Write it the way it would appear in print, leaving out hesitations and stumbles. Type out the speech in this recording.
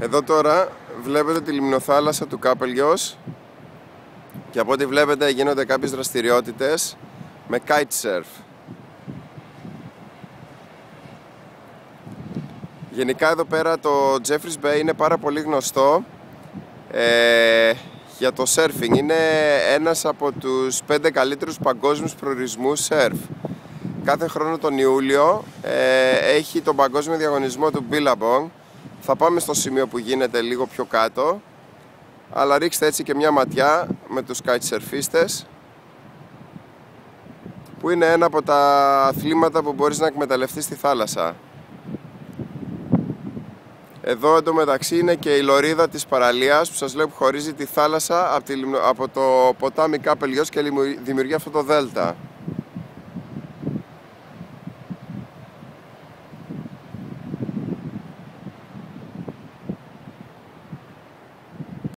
Εδώ τώρα βλέπετε τη λιμνοθάλασσα του Κάπελγιος και από ό,τι βλέπετε γίνονται κάποιες δραστηριότητες με kitesurf. Γενικά εδώ πέρα το Jeffreys Bay είναι πάρα πολύ γνωστό για το surfing. Είναι ένας από τους 5 καλύτερους παγκόσμιους προορισμούς surf. Κάθε χρόνο τον Ιούλιο έχει τον παγκόσμιο διαγωνισμό του Billabong. Θα πάμε στο σημείο που γίνεται λίγο πιο κάτω, αλλά ρίξτε έτσι και μια ματιά με τους kitesurfistες, που είναι ένα από τα αθλήματα που μπορείς να εκμεταλλευτείς στη θάλασσα. Εδώ εντωμεταξύ είναι και η λωρίδα της παραλίας που σας λέω, που χωρίζει τη θάλασσα από το ποτάμι Κάπελγιος και δημιουργεί αυτό το δέλτα.